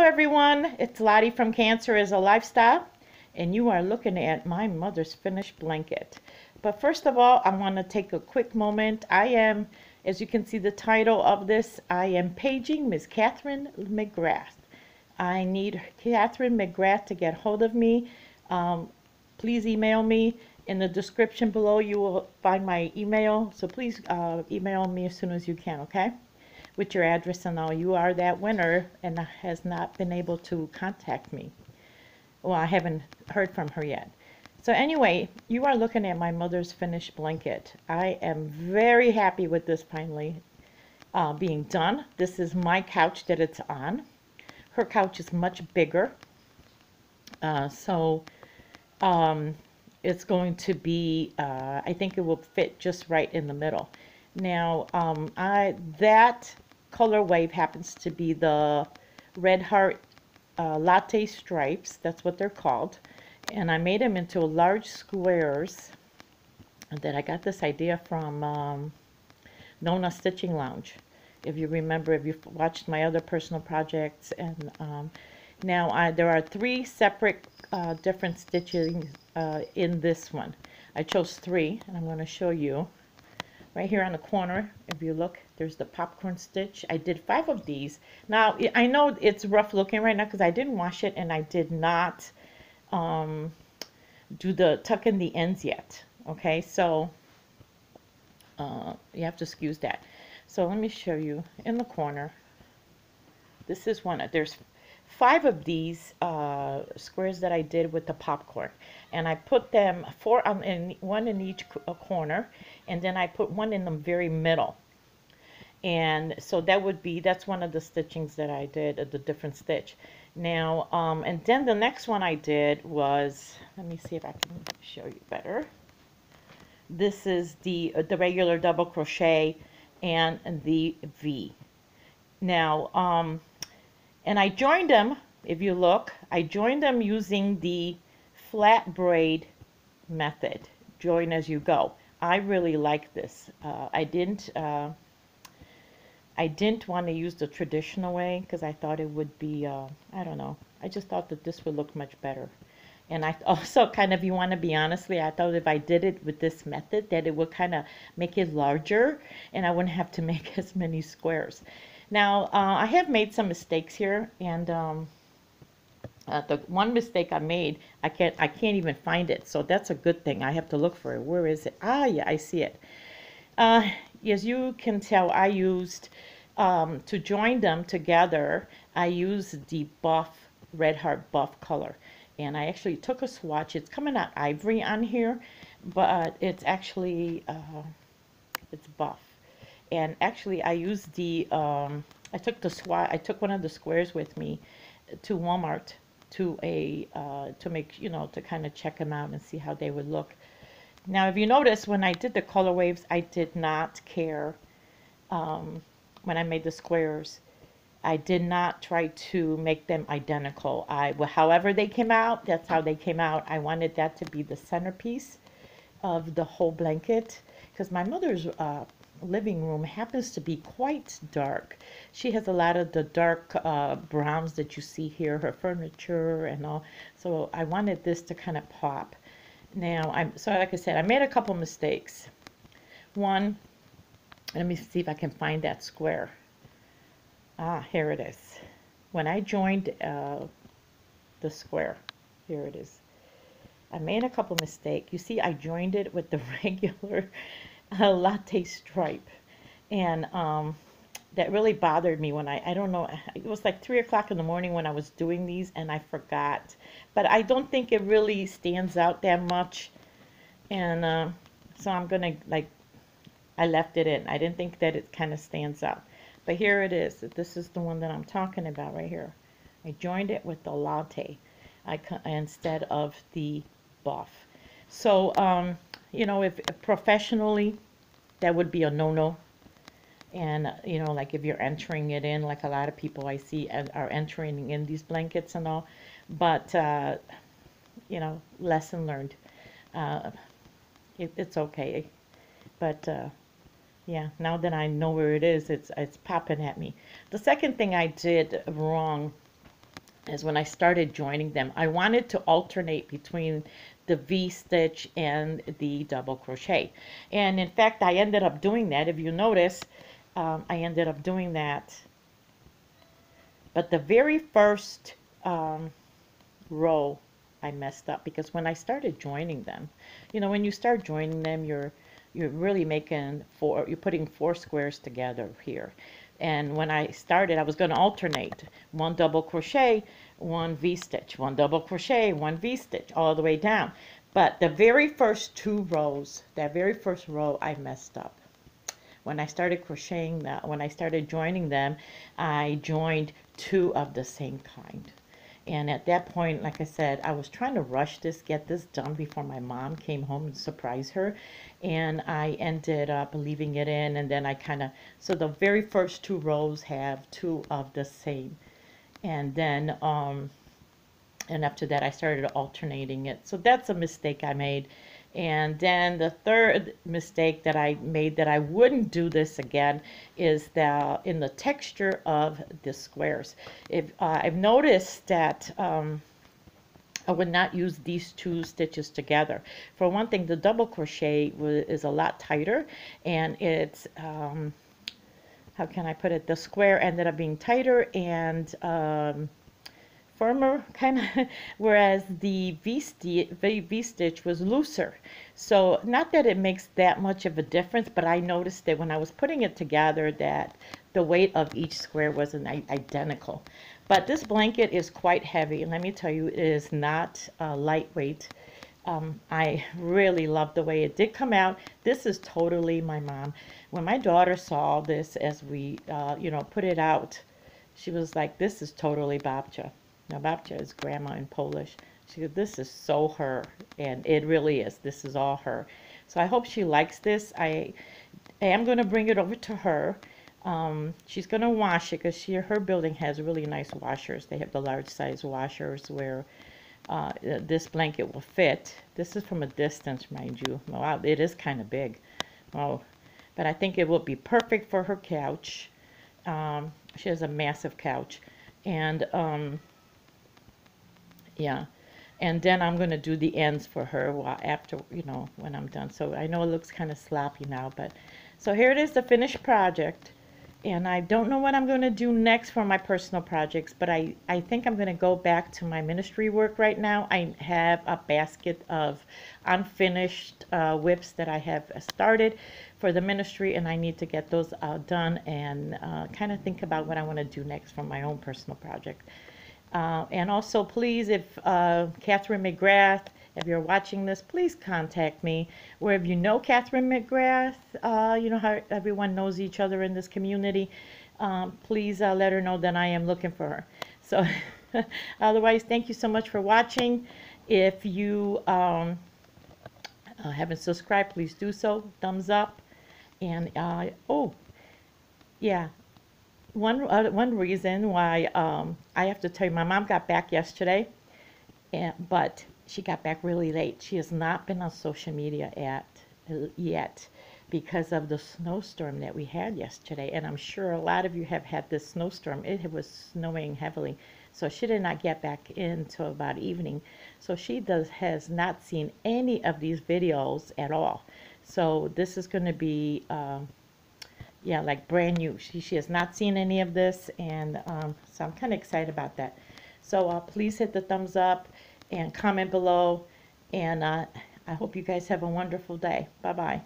everyone, it's Lottie from Cancer is a Lifestyle, and you are looking at my mother's finished blanket. But first of all, I want to take a quick moment. As you can see the title of this, I am paging Miss Catherine Mcgrath. I need Catherine Mcgrath to get hold of me. Please email me. In the description below, you will find my email. So please email me as soon as you can, okay? With your address and all. You are that winner and has not been able to contact me. Well, I haven't heard from her yet. So anyway, you are looking at my mother's finished blanket. I am very happy with this finally being done. This is my couch that it's on. Her couch is much bigger. It's going to be, I think it will fit just right in the middle. Now, that color wave happens to be the Red Heart latte stripes. That's what they're called. And I made them into large squares. And then I got this idea from Nona Stitching Lounge. If you remember, if you've watched my other personal projects. And now there are 3 separate different stitching in this one. I chose 3, and I'm going to show you. Right here on the corner, if you look, there's the popcorn stitch. I did 5 of these. Now, I know it's rough looking right now because I didn't wash it and I did not do the tuck in the ends yet. Okay, so you have to excuse that. So let me show you in the corner. This is one. There's 5 of these squares that I did with the popcorn, and I put them 1 in each corner, and then I put 1 in the very middle. And so that's one of the stitchings that I did, the different stitch. Now, and then the next one I did was, let me see if I can show you better. This is the regular double crochet and the V. Now, and I joined them, if you look, I joined them using the flat braid method, join as you go. I really like this. I didn't want to use the traditional way because I thought it would be, I don't know, I just thought that this would look much better. And I also kind of, you want to be honestly, I thought if I did it with this method that it would kind of make it larger and I wouldn't have to make as many squares. Now, I have made some mistakes here, and the one mistake I made, I can't even find it, so that's a good thing. I have to look for it. Where is it? Ah, yeah, I see it. As you can tell, I used, to join them together, I used the buff, Red Heart buff color. And I actually took a swatch. It's coming out ivory on here, but it's actually, it's buff. And actually, I used the, I took one of the squares with me to Walmart to make, to kind of check them out and see how they would look. Now, if you notice, when I did the color waves, I did not care, when I made the squares, I did not try to make them identical. However they came out, that's how they came out. I wanted that to be the centerpiece of the whole blanket because my mother's living room happens to be quite dark. She has a lot of the dark browns that you see here, her furniture and all. So I wanted this to kind of pop. Now, so like I said, I made a couple mistakes. One, let me see if I can find that square. Ah, here it is. When I joined the square, here it is. I made a couple mistakes. You see, I joined it with the regular latte stripe, and that really bothered me when I don't know, it was like 3 o'clock in the morning when I was doing these and I forgot, but I don't think it really stands out that much, and so I'm gonna, like, I left it in. I didn't think that it kind of stands out, but here it is. This is the one that I'm talking about right here. I joined it with the latte instead of the buff. So if professionally, that would be a no-no. And, like if you're entering it in, like a lot of people I see are entering in these blankets and all. But, lesson learned. It's okay. But, yeah, now that I know where it is, it's popping at me. The second thing I did wrong is when I started joining them. I wanted to alternate between the V-stitch and the double crochet. And in fact, I ended up doing that. If you notice, I ended up doing that. But the very first row, I messed up because when I started joining them, you know, when you start joining them, you're really making you're putting 4 squares together here. And when I started, I was going to alternate 1 double crochet, 1 V-stitch, 1 double crochet, 1 V-stitch, all the way down. But the very first 2 rows, that very first row, I messed up. When I started crocheting that, when I started joining them, I joined 2 of the same kind. And at that point, like I said, I was trying to rush this, get this done before my mom came home and surprise her. And I ended up leaving it in, and then I kind of, so the very first 2 rows have 2 of the same. And then, and after that, I started alternating it. So that's a mistake I made. And then the third mistake that I made, that I wouldn't do this again, is that in the texture of the squares. If I've noticed that I would not use these 2 stitches together. For one thing, the double crochet is a lot tighter, and it's how can I put it? The square ended up being tighter and firmer, kind of, whereas the V-stitch was looser. So not that it makes that much of a difference, but I noticed that when I was putting it together that the weight of each square wasn't identical. But this blanket is quite heavy, and let me tell you, it is not lightweight. I really love the way it did come out. This is totally my mom. When my daughter saw this as we, you know, put it out, she was like, this is totally babcia. Now, babcia is grandma in Polish. She said, this is so her, and it really is. This is all her. So I hope she likes this. I am going to bring it over to her. She's going to wash it because her building has really nice washers. They have the large size washers where this blanket will fit. This is from a distance, mind you. Wow, it is kind of big. Oh, but I think it will be perfect for her couch. She has a massive couch. And yeah, and then I'm going to do the ends for her after, you know, when I'm done. So I know it looks kind of sloppy now, but so here it is, the finished project. And I don't know what I'm going to do next for my personal projects, but I think I'm going to go back to my ministry work right now. I have a basket of unfinished whips that I have started for the ministry, and I need to get those done and kind of think about what I want to do next for my own personal project. And also, please, if Catherine Mcgrath, if you're watching this, please contact me. Or if you know Catherine Mcgrath, you know how everyone knows each other in this community, please let her know that I am looking for her. So otherwise, thank you so much for watching. If you haven't subscribed, please do so. Thumbs up. And, oh, yeah. One reason why I have to tell you, my mom got back yesterday, but she got back really late. She has not been on social media yet because of the snowstorm that we had yesterday. And I'm sure a lot of you have had this snowstorm. It was snowing heavily. So she did not get back in until about evening. So she has not seen any of these videos at all. So this is going to be yeah, like brand new. She has not seen any of this, and so I'm kind of excited about that. So please hit the thumbs up and comment below, and I hope you guys have a wonderful day. Bye-bye.